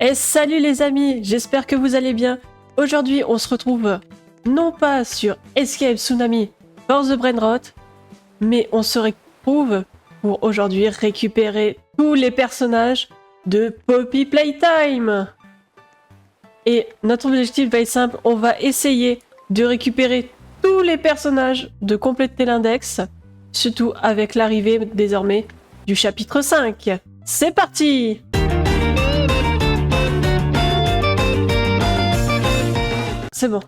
Et salut les amis, j'espère que vous allez bien. Aujourd'hui, on se retrouve non pas sur Escape Tsunami for the Brain Rot, mais on se retrouve pour aujourd'hui récupérer tous les personnages de Poppy Playtime. Et notre objectif va être simple, on va essayer de récupérer tous les personnages, de compléter l'index, surtout avec l'arrivée désormais du chapitre 5. C'est parti! C'est bon.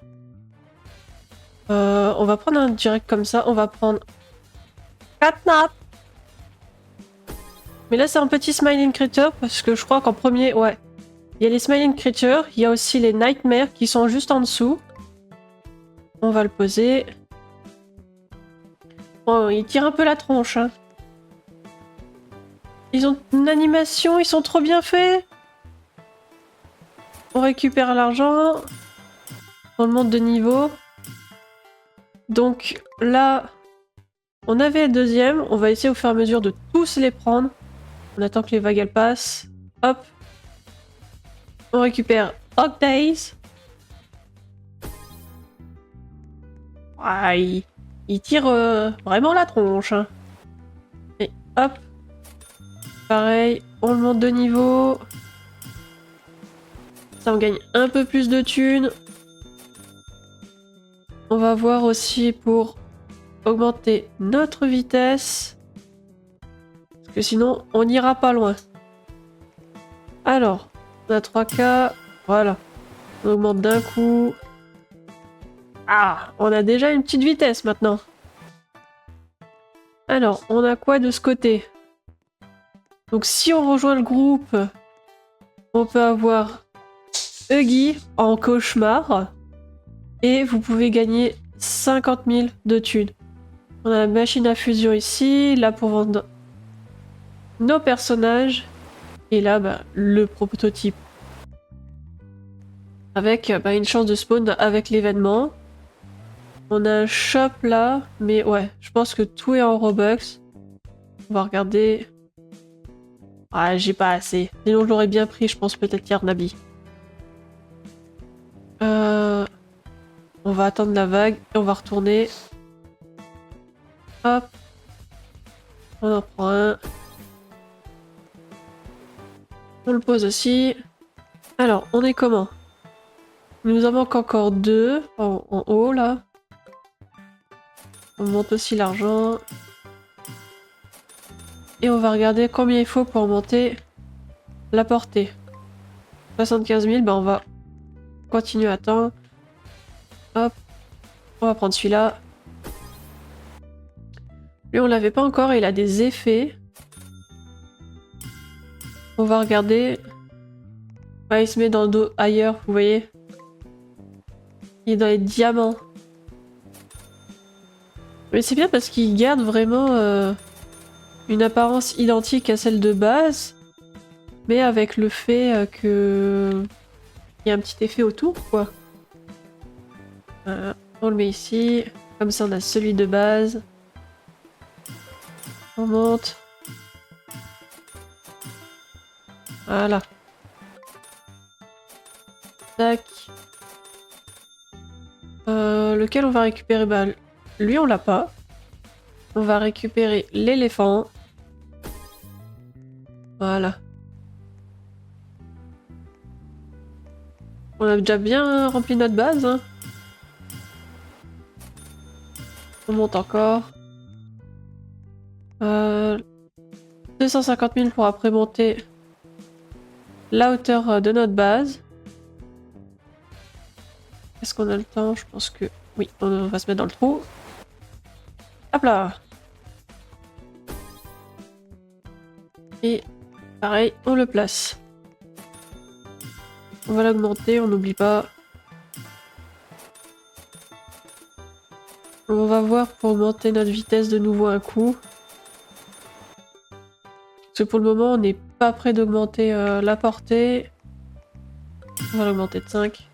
On va prendre un direct comme ça. On va prendre Catnap. Mais là, c'est un petit Smiling Creature parce que je crois qu'en premier, ouais. Il y a les Smiling Creatures. Il y a aussi les Nightmares qui sont juste en dessous. On va le poser. Bon, il tire un peu la tronche. Hein. Ils ont une animation. Ils sont trop bien faits. On récupère l'argent. On monte de niveau. Donc là, on avait le deuxième. On va essayer au fur et à mesure de tous les prendre. On attend que les vagues elles passent. Hop. On récupère Hog Days. Ah, il tire vraiment la tronche. Hein. Et hop. Pareil, on le monte de niveau. Ça on gagne un peu plus de thunes. On va voir aussi pour augmenter notre vitesse. Parce que sinon, on n'ira pas loin. Alors, on a 3K. Voilà. On augmente d'un coup. Ah, on a déjà une petite vitesse maintenant. Alors, on a quoi de ce côté? Donc, si on rejoint le groupe, on peut avoir Huggy en cauchemar. Et vous pouvez gagner 50 000 de thunes. On a la machine à fusion ici, là pour vendre nos personnages. Et là, bah, le prototype. Avec une chance de spawn avec l'événement. On a un shop là, mais ouais, je pense que tout est en Robux. On va regarder. Ah, j'ai pas assez. Sinon, je l'aurais bien pris, je pense peut-être Yarnabi. On va attendre la vague et on va retourner. Hop. On en prend un. On le pose aussi. Alors, on est comment? Il nous en manque encore deux en haut là. On monte aussi l'argent. Et on va regarder combien il faut pour monter la portée. 75 000, bah on va continuer à attendre. Hop. On va prendre celui-là. Lui, on l'avait pas encore, il a des effets. On va regarder. Ouais, il se met dans le dos ailleurs, vous voyez. Il est dans les diamants. Mais c'est bien parce qu'il garde vraiment une apparence identique à celle de base. Mais avec le fait que... il y a un petit effet autour, quoi. On le met ici. Comme ça, on a celui de base. On monte. Voilà. Tac. Lequel on va récupérer? Bah, lui, on l'a pas. On va récupérer l'éléphant. Voilà. On a déjà bien rempli notre base. Hein. On monte encore. 250 000 pour après monter la hauteur de notre base. Est-ce qu'on a le temps? Je pense que oui, on va se mettre dans le trou. Hop là! Et pareil, on le place. On va l'augmenter, on n'oublie pas. On va voir pour augmenter notre vitesse de nouveau un coup. Parce que pour le moment, on n'est pas prêt d'augmenter la portée. On va l'augmenter de 5.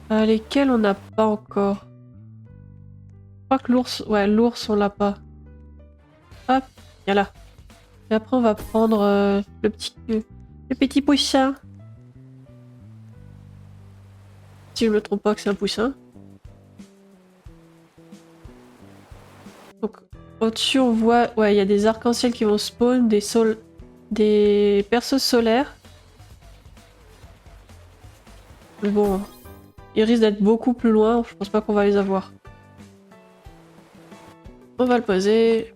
Lesquels on n'a pas encore? Je crois que l'ours... Ouais, l'ours, on l'a pas. Hop, viens là. Et après, on va prendre le petit Le petit poussin. Si je me trompe pas que c'est un poussin. Donc, au-dessus, on voit... Ouais, il y a des arcs-en-ciel qui vont spawn, des perceuses solaires. Mais bon, ils risquent d'être beaucoup plus loin. Je pense pas qu'on va les avoir. On va le poser.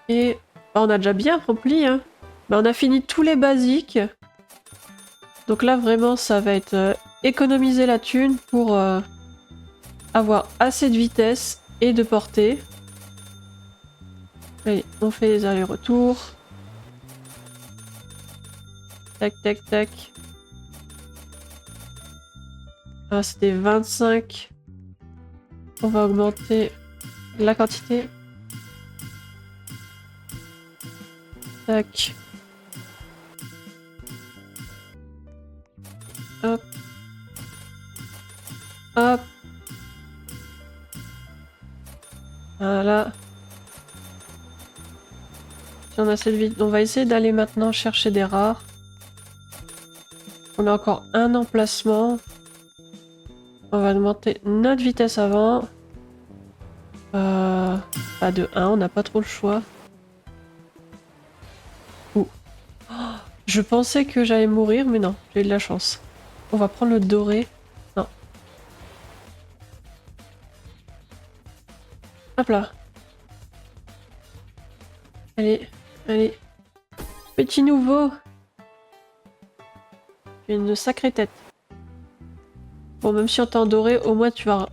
Et bah, on a déjà bien rempli. Hein. Bah, on a fini tous les basiques. Donc là, vraiment, ça va être économiser la thune pour avoir assez de vitesse et de portée. Allez, on fait les allers-retours. Tac, tac, tac. Ah, c'était 25. On va augmenter la quantité. Tac. Hop. Hop. Voilà. Si on a assez de vite, on va essayer d'aller maintenant chercher des rares. On a encore un emplacement. On va augmenter notre vitesse avant. Pas de 1, on n'a pas trop le choix. Ouh. Oh, je pensais que j'allais mourir, mais non, j'ai eu de la chance. On va prendre le doré. Non. Hop là. Allez, allez. Petit nouveau. Tu as une sacrée tête. Bon, même si on t'a en doré, au moins tu vas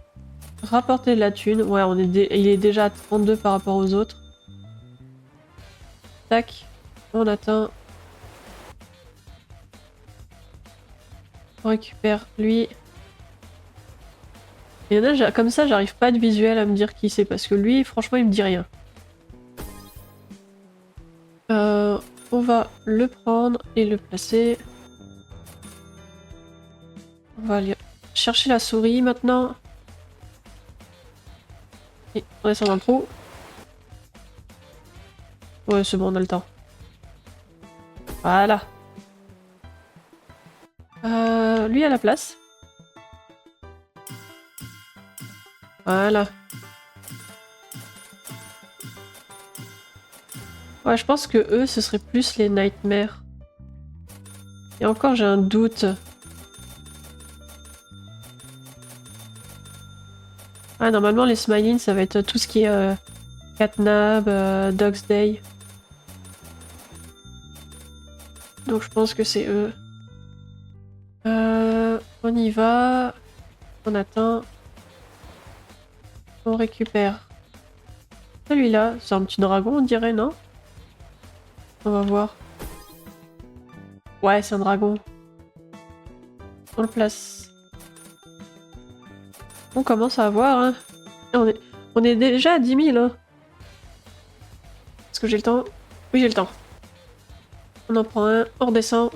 rapporter de la thune. Ouais, il est déjà à 32 par rapport aux autres. Tac. On attend. On récupère lui. Il y en a, comme ça, j'arrive pas de visuel à me dire qui c'est, parce que lui, franchement, il me dit rien. On va le prendre et le placer. On va aller chercher la souris maintenant. Et on descend dans le trou. Ouais, c'est bon, on a le temps. Voilà. Lui à la place. Voilà. Ouais, je pense que eux, ce serait plus les Nightmares. Et encore, j'ai un doute. Ah, normalement, les Smilings, ça va être tout ce qui est Catnap, Dog's Day. Donc je pense que c'est eux. On y va. On attend. On récupère. Celui-là, c'est un petit dragon, on dirait, non? On va voir. Ouais, c'est un dragon. On le place. On commence à voir, hein. On est déjà à 10 000, hein. Est-ce que j'ai le temps? Oui, j'ai le temps. On en prend un, on redescend.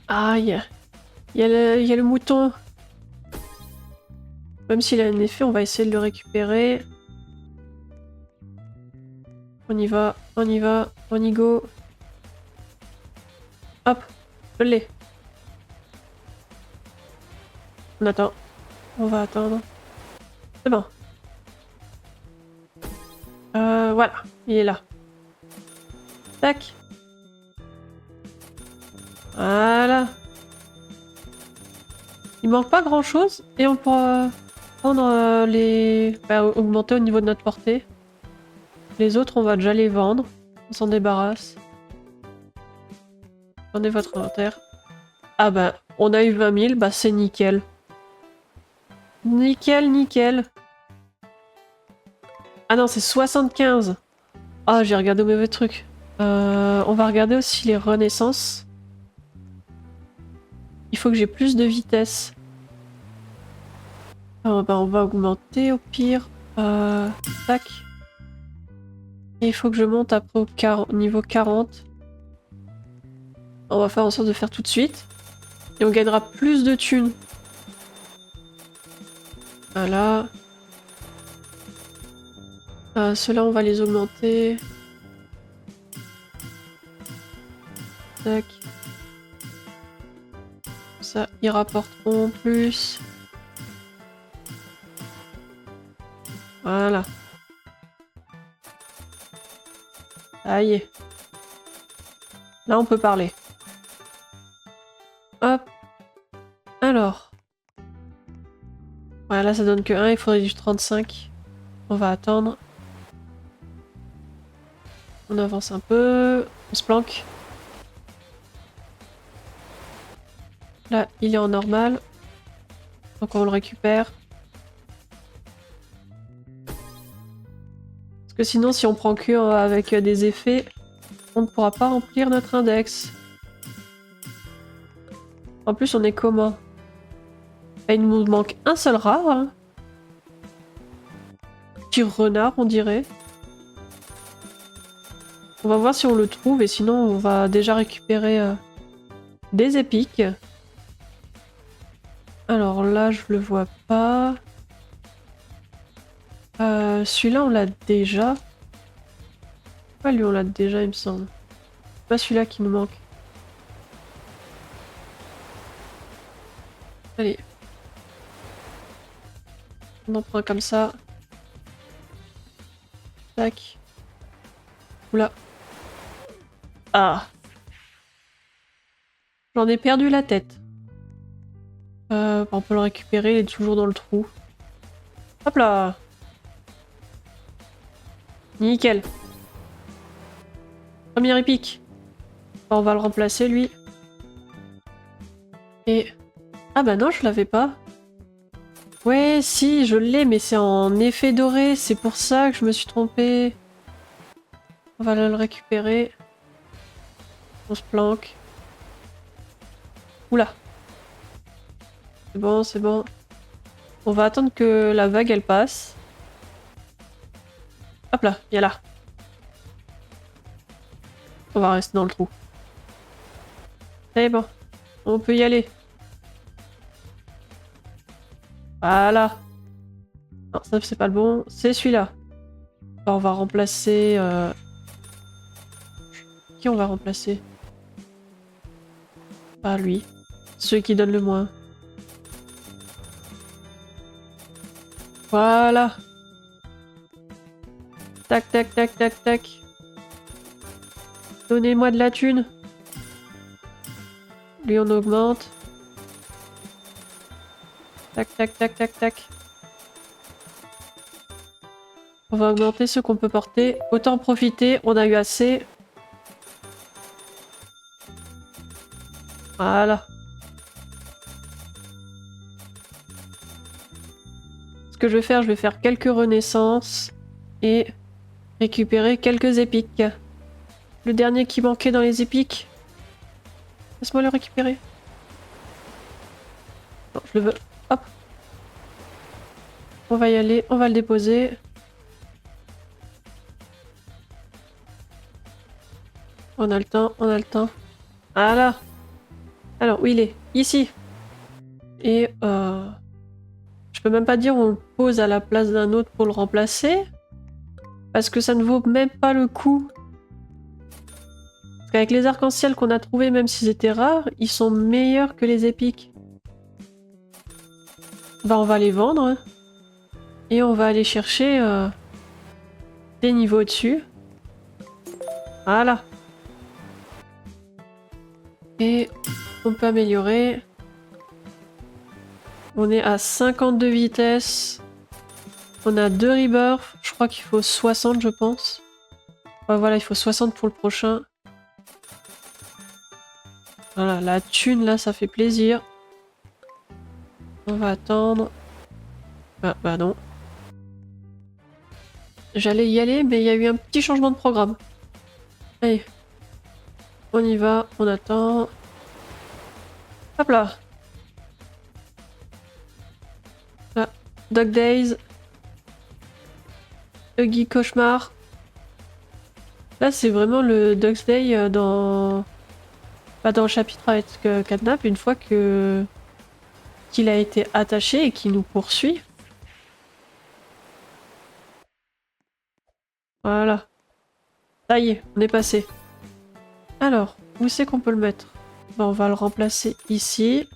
Aïe. Il y a le mouton. Même s'il a un effet, on va essayer de le récupérer. On y va, on y va, on y go. Hop, je l'ai. On attend. On va attendre. C'est bon. Voilà, il est là. Tac. Voilà. Il manque pas grand chose et on pourra prendre les... Bah, augmenter au niveau de notre portée. Les autres, on va déjà les vendre. On s'en débarrasse. Prenez votre inventaire. Ah bah, on a eu 20 000, bah c'est nickel. Nickel, nickel. Ah non, c'est 75. Ah, j'ai regardé au mauvais truc. On va regarder aussi les renaissances. Il faut que j'ai plus de vitesse. Bah, on va augmenter au pire. Tac. Et il faut que je monte après au niveau 40. On va faire en sorte de faire tout de suite. Et on gagnera plus de thunes. Voilà. Ceux-là, on va les augmenter. Tac. Ça, ils rapporteront plus. Voilà. Ça y est. Là, on peut parler. Hop. Alors. Ouais, là, ça donne que 1. Il faudrait du 35. On va attendre. On avance un peu. On se planque. Là, il est en normal. Donc, on le récupère. Parce que sinon, si on prend que avec des effets, on ne pourra pas remplir notre index. En plus, on est comment? Et il nous manque un seul rat. Hein. Petit renard, on dirait. On va voir si on le trouve et sinon, on va déjà récupérer des épiques. Alors là, je le vois pas. Celui-là, on l'a déjà. Ouais, lui, on l'a déjà, il me semble. C'est pas celui-là qui nous manque. Allez. On en prend comme ça. Tac. Oula. Ah. J'en ai perdu la tête. On peut le récupérer, il est toujours dans le trou. Hop là. Nickel. Premier épique. On va le remplacer, lui. Et... Ah bah non, je l'avais pas. Ouais, si, je l'ai, mais c'est en effet doré. C'est pour ça que je me suis trompée. On va le récupérer. On se planque. Oula. C'est bon, c'est bon. On va attendre que la vague, elle passe. Hop là, viens là. On va rester dans le trou. C'est bon. On peut y aller. Voilà. Non, ça c'est pas le bon. C'est celui-là. On va remplacer... Qui on va remplacer? Pas lui. Celui qui donne le moins. Voilà. Tac, tac, tac, tac, tac. Donnez-moi de la thune. Lui, on augmente. Tac, tac, tac, tac, tac. On va augmenter ce qu'on peut porter. Autant en profiter, on a eu assez. Voilà. Ce que je vais faire quelques renaissances et récupérer quelques épiques. Le dernier qui manquait dans les épiques. Laisse-moi le récupérer. Non, je le veux. Hop. On va y aller, on va le déposer. On a le temps, on a le temps. Voilà. Alors, où il est? Ici. Et je peux même pas dire on le pose à la place d'un autre pour le remplacer. Parce que ça ne vaut même pas le coup. Parce qu'avec les arcs-en-ciel qu'on a trouvés, même s'ils étaient rares, ils sont meilleurs que les épiques. Bah on va les vendre. Hein. Et on va aller chercher des niveaux au-dessus. Voilà. Et on peut améliorer. On est à 52 vitesses. On a 2 rebirths. Je crois qu'il faut 60, je pense. Ouais, voilà, il faut 60 pour le prochain. Voilà, la thune, là, ça fait plaisir. On va attendre. Ah, bah non. J'allais y aller, mais il y a eu un petit changement de programme. Allez. On y va, on attend. Hop là. Là, Dog Days. Huggy Cauchemar. Là, c'est vraiment le Dog's Day dans... Bah, dans le chapitre avec Catnap, une fois que qu'il a été attaché et qu'il nous poursuit. Voilà. Ça y est, on est passé. Alors, où c'est qu'on peut le mettre? Bon, on va le remplacer ici.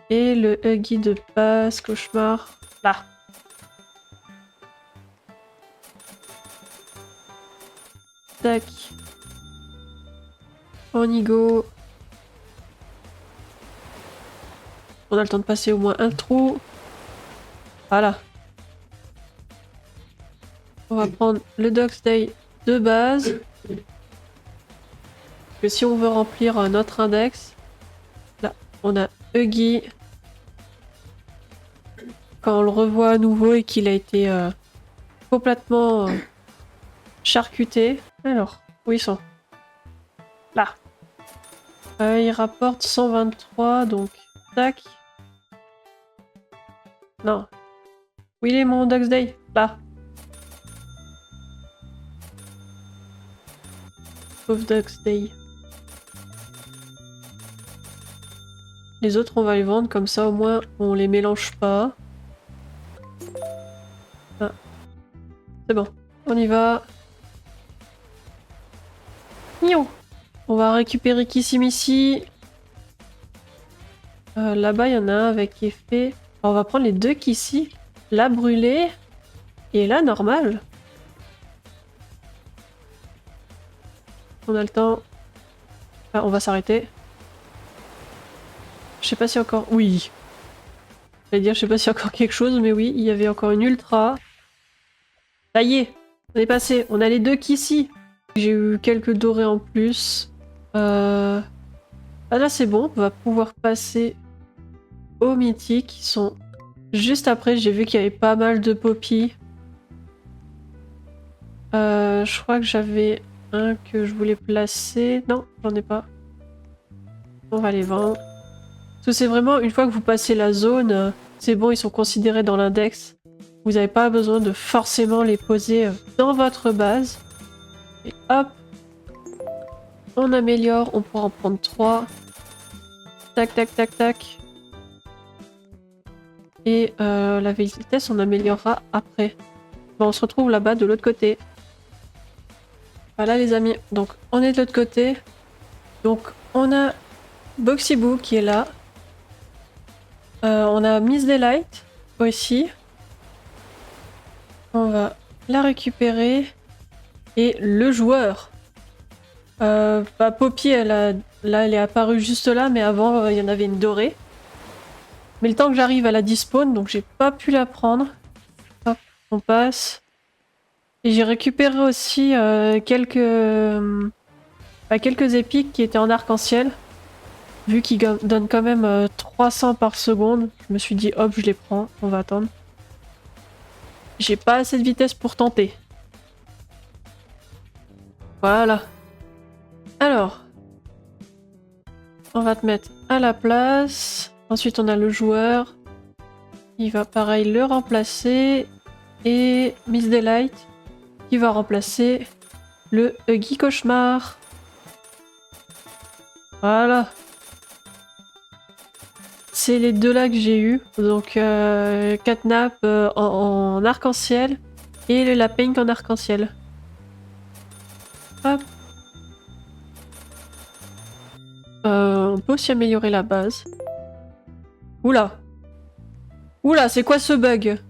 Et le Huggy de base, cauchemar, là. Tac. On y go. On a le temps de passer au moins un trou. Voilà. On va prendre le Dog's Day de base. Que si on veut remplir notre index, là, on a Huggy. Quand on le revoit à nouveau et qu'il a été complètement charcuté. Alors, où ils sont? Là. Il rapporte 123, donc tac. Non. Où il est mon Dog's Day? Là. Pauvre Dog's Day. Les autres, on va les vendre comme ça, au moins on les mélange pas. Ah. C'est bon, on y va. Miaou. On va récupérer Kissimisi. Là-bas, il y en a un avec effet. On va prendre les deux Kissi. La brûlée et la normale. On a le temps. Ah, on va s'arrêter. Je sais pas si encore... Oui. J'allais dire, je sais pas s'il y a encore quelque chose, mais oui, il y avait encore une ultra. Ça y est, on est passé. On a les deux Kissi. J'ai eu quelques dorés en plus. Ah là, c'est bon. On va pouvoir passer aux mythiques qui sont juste après. J'ai vu qu'il y avait pas mal de Poppy. Je crois que j'avais un que je voulais placer. Non, j'en ai pas. On va les vendre. Parce que c'est vraiment, une fois que vous passez la zone, c'est bon, ils sont considérés dans l'index. Vous n'avez pas besoin de forcément les poser dans votre base. Et hop, on améliore, on pourra en prendre 3. Tac, tac, tac, tac. Et la vitesse, on améliorera après. Bon, on se retrouve là-bas de l'autre côté. Voilà les amis, donc on est de l'autre côté. Donc on a Boxy Boo qui est là. On a Miss Delight aussi. On va la récupérer. Et le joueur. Bah, Poppy, là, elle est apparue juste là, mais avant, il y en avait une dorée. Mais le temps que j'arrive à la despawn, donc j'ai pas pu la prendre. Hop, on passe. Et j'ai récupéré aussi quelques épiques qui étaient en arc-en-ciel. Vu qu'ils donnent quand même 300 par seconde, je me suis dit hop, je les prends, on va attendre. J'ai pas assez de vitesse pour tenter. Voilà. Alors, on va te mettre à la place. Ensuite, on a le joueur. Il va pareil le remplacer. Et Miss Delight qui va remplacer le Huggy Cauchemar. Voilà. C'est les deux là que j'ai eu. Donc Catnap en arc-en-ciel et la Pink en arc-en-ciel. Hop. On peut aussi améliorer la base. Oula. Oula, c'est quoi ce bug?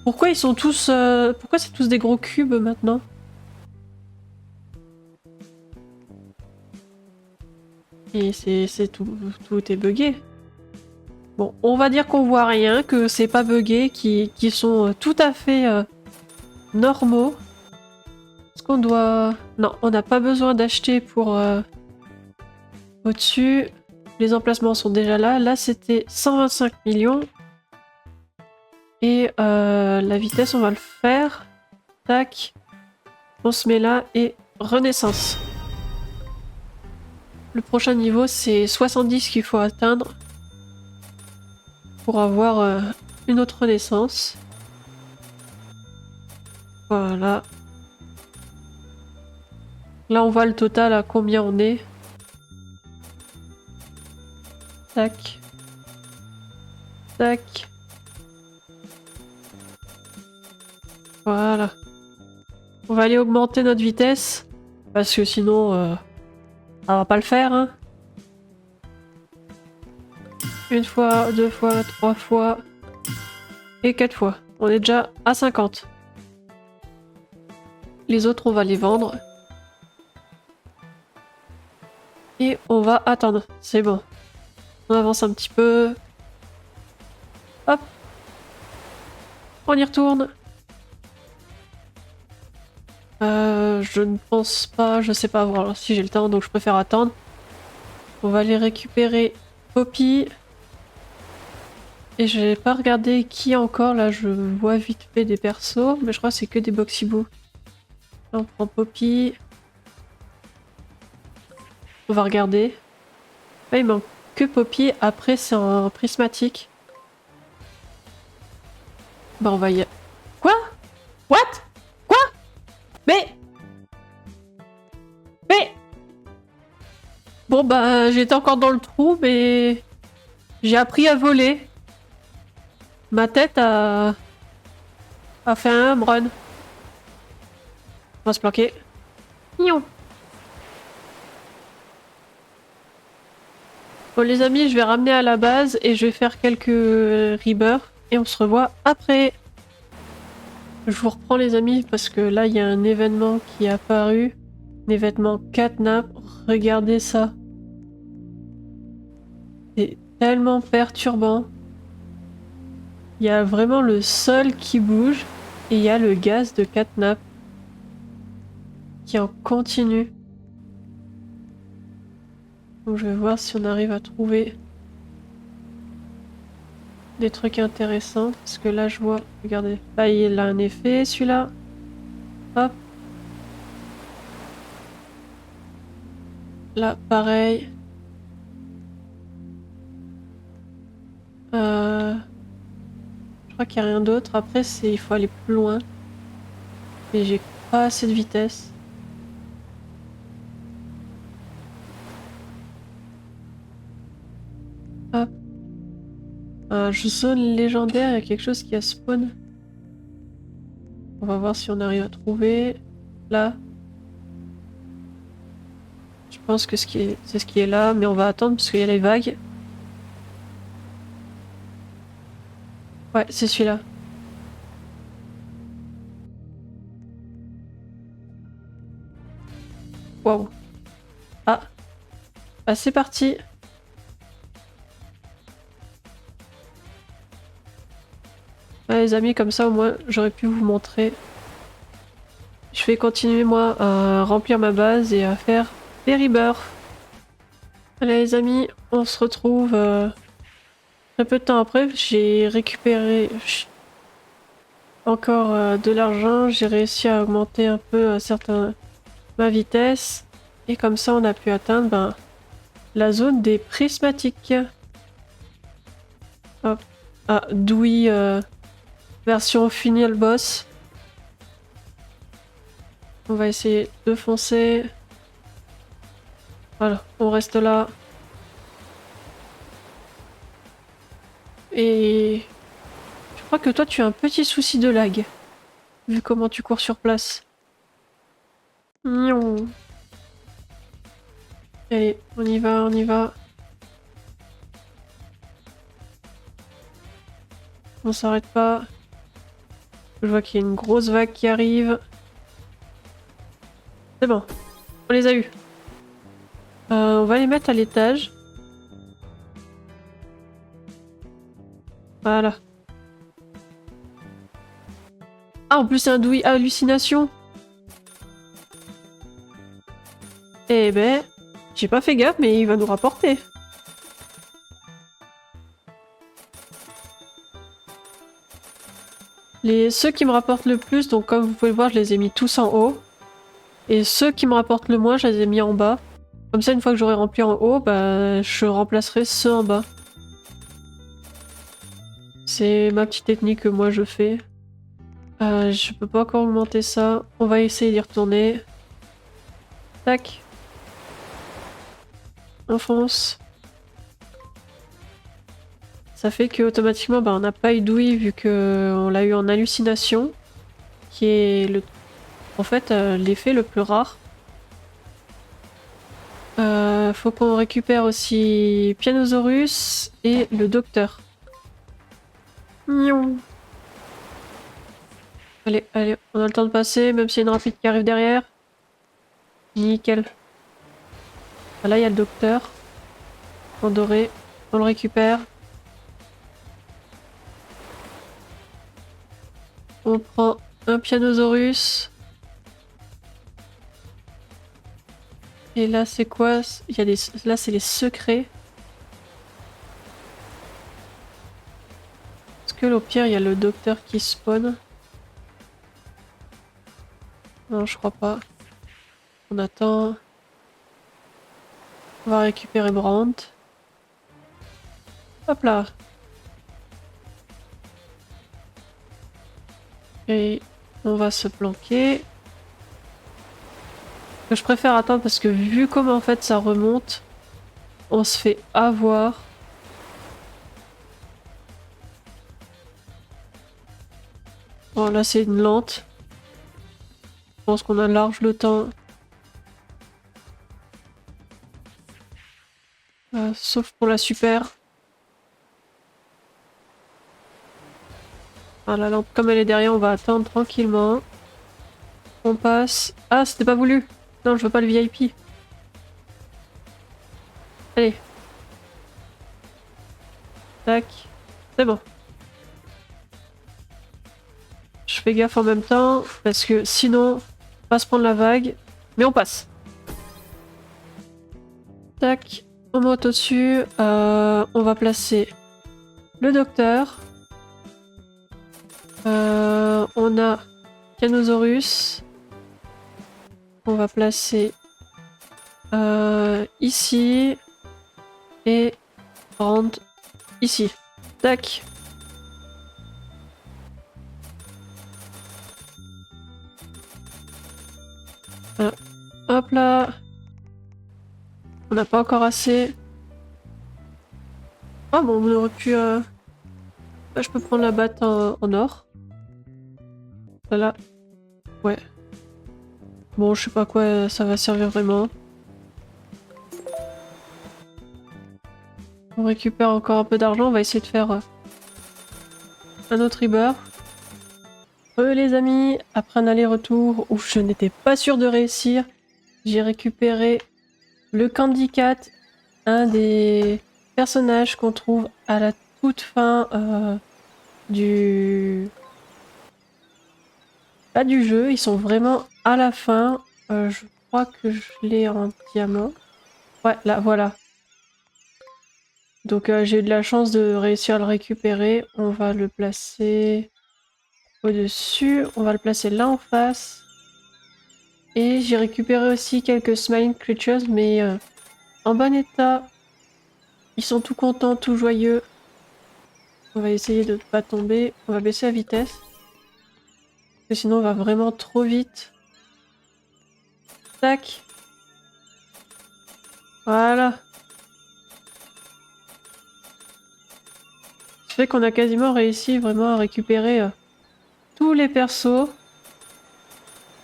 Pourquoi ils sont tous... Pourquoi c'est tous des gros cubes maintenant? Et c'est tout est buggé. Bon, on va dire qu'on voit rien, que c'est pas buggé, qui sont tout à fait normaux. Est-ce qu'on doit... Non, on n'a pas besoin d'acheter pour... Au-dessus, les emplacements sont déjà là. Là, c'était 125 millions. Et la vitesse, on va le faire. Tac. On se met là et renaissance. Le prochain niveau, c'est 70 qu'il faut atteindre pour avoir une autre renaissance. Voilà. Là, on voit le total à combien on est. Tac. Tac. Voilà. On va aller augmenter notre vitesse. Parce que sinon, ça va pas le faire. Hein. Une fois, 2 fois, 3 fois et 4 fois. On est déjà à 50. Les autres, on va les vendre. Et on va attendre. C'est bon. On avance un petit peu. Hop. On y retourne. Je ne pense pas, je sais pas voir si j'ai le temps, donc je préfère attendre. On va aller récupérer Poppy. Et je n'ai pas regardé qui encore, là je vois vite fait des persos, mais je crois que c'est que des Boxyboo. Là on prend Poppy. On va regarder. Là il manque que Poppy, après c'est un prismatique. Bah on va y... Quoi? What? Quoi? Mais... Bon bah j'étais encore dans le trou, mais... J'ai appris à voler. Ma tête a fait un home run. On va se planquer. Nion. Bon les amis, je vais ramener à la base et je vais faire quelques rebirths et on se revoit après. Je vous reprends les amis parce que là il y a un événement qui est apparu. Un événement catnap. Regardez ça. C'est tellement perturbant. Il y a vraiment le sol qui bouge et il y a le gaz de catnap qui en continue. Donc je vais voir si on arrive à trouver des trucs intéressants parce que là je vois, regardez, là il a un effet celui-là. Hop. Là pareil. Je crois qu'il n'y a rien d'autre. Après il faut aller plus loin. Mais j'ai pas assez de vitesse. Hop. Zone légendaire, il y a quelque chose qui a spawn. On va voir si on arrive à trouver. Là. Je pense que c'est ce qui est là, mais on va attendre parce qu'il y a les vagues. Ouais, c'est celui-là. Waouh. Ah. Bah c'est parti. Ouais, les amis, comme ça au moins j'aurais pu vous montrer. Je vais continuer moi à remplir ma base et à faire des rebirths. Allez les amis, on se retrouve très peu de temps après. J'ai récupéré encore de l'argent. J'ai réussi à augmenter un peu ma vitesse. Et comme ça on a pu atteindre la zone des prismatiques. Hop. Ah, Dewey version final boss. On va essayer de foncer. Voilà, on reste là. Et je crois que toi tu as un petit souci de lag. Vu comment tu cours sur place. Nion. Allez, on y va, on y va. On s'arrête pas. Je vois qu'il y a une grosse vague qui arrive. C'est bon, on les a eus. On va les mettre à l'étage. Voilà. Ah, en plus c'est un douille hallucination. Eh ben, j'ai pas fait gaffe, mais il va nous rapporter. Ceux qui me rapportent le plus, donc comme vous pouvez le voir, je les ai mis tous en haut. Et ceux qui me rapportent le moins, je les ai mis en bas. Comme ça, une fois que j'aurai rempli en haut, bah, je remplacerai ceux en bas. C'est ma petite technique que moi je fais. Je peux pas encore augmenter ça. On va essayer d'y retourner. Tac. On fonce. Ça fait que automatiquement bah, on n'a pas eu d'ouïe vu qu'on l'a eu en hallucination. Qui est en fait l'effet le plus rare. Faut qu'on récupère aussi Pianosaurus et le docteur. Miaou. Allez, allez, on a le temps de passer, même s'il y a une rapide qui arrive derrière. Nickel. Ah, là, il y a le docteur. En doré. On le récupère. On prend un Pianosaurus. Et là, c'est quoi? Il y a des... Là, c'est les secrets. Est-ce que au pire, il y a le docteur qui spawn? Non, je crois pas. On attend. On va récupérer Brandt. Hop là. Et on va se planquer. Je préfère attendre parce que vu comment en fait ça remonte, on se fait avoir. Bon là c'est une lente. Je pense qu'on a large le temps. Sauf pour la super. Ah, la lampe comme elle est derrière, on va attendre tranquillement. On passe. Ah c'était pas voulu. Non je veux pas le VIP. Allez. Tac. C'est bon. Je fais gaffe en même temps parce que sinon on va se prendre la vague. Mais on passe. Tac. On monte au-dessus. On va placer le docteur. On a Canosaurus. On va placer ici. Et Brandt ici. Tac. Hop là. On n'a pas encore assez. Ah bon, on aurait pu... Là, je peux prendre la batte en or. Voilà. Ouais. Bon, je sais pas à quoi ça va servir vraiment. On récupère encore un peu d'argent. On va essayer de faire un autre rebirth. Les amis, après un aller-retour où je n'étais pas sûre de réussir, j'ai récupéré le Candy Cat, un des personnages qu'on trouve à la toute fin du... Pas du jeu, ils sont vraiment à la fin. Je crois que je l'ai en diamant. Ouais, là, voilà. Donc j'ai eu de la chance de réussir à le récupérer. On va le placer au-dessus. On va le placer là en face. Et j'ai récupéré aussi quelques Smiling Creatures, mais en bon état. Ils sont tout contents, tout joyeux. On va essayer de ne pas tomber. On va baisser la vitesse. Parce que sinon on va vraiment trop vite. Tac. Voilà. Ça fait qu'on a quasiment réussi vraiment à récupérer tous les persos.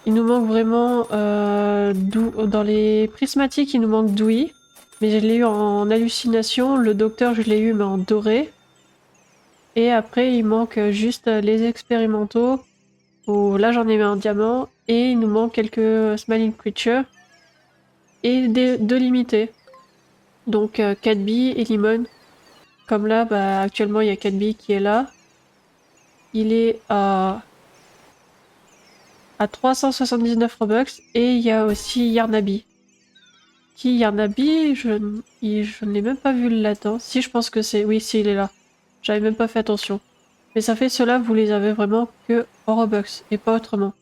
Il nous manque vraiment... dans les prismatiques, il nous manque Dewey. Mais je l'ai eu en hallucination. Le docteur, je l'ai eu mais en doré. Et après, il manque juste les expérimentaux. Où là, j'en ai mis en diamant. Et il nous manque quelques Smiling Creatures. Et deux limités. Donc 4B et Limon. Comme là, bah, actuellement, il y a 4B qui est là. Il est à 379 Robux. Et il y a aussi Yarnabi. Qui Yarnabi, je ne l'ai même pas vu là-dedans. Si, je pense que c'est... Oui, si, il est là. J'avais même pas fait attention. Mais ça fait ceux-là, vous les avez vraiment que en Robux et pas autrement.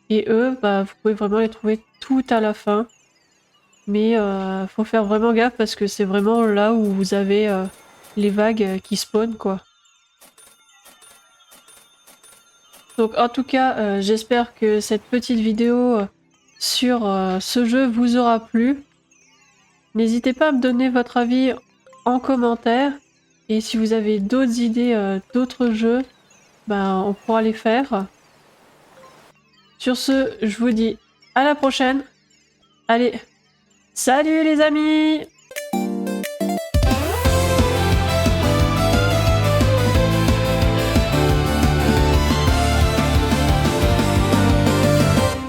Et eux, bah, vous pouvez vraiment les trouver tout à la fin. Mais faut faire vraiment gaffe parce que c'est vraiment là où vous avez les vagues qui spawnent, quoi. Donc en tout cas, j'espère que cette petite vidéo sur ce jeu vous aura plu. N'hésitez pas à me donner votre avis en commentaire. Et si vous avez d'autres idées d'autres jeux, ben, on pourra les faire. Sur ce, je vous dis à la prochaine. Allez, Salut les amis!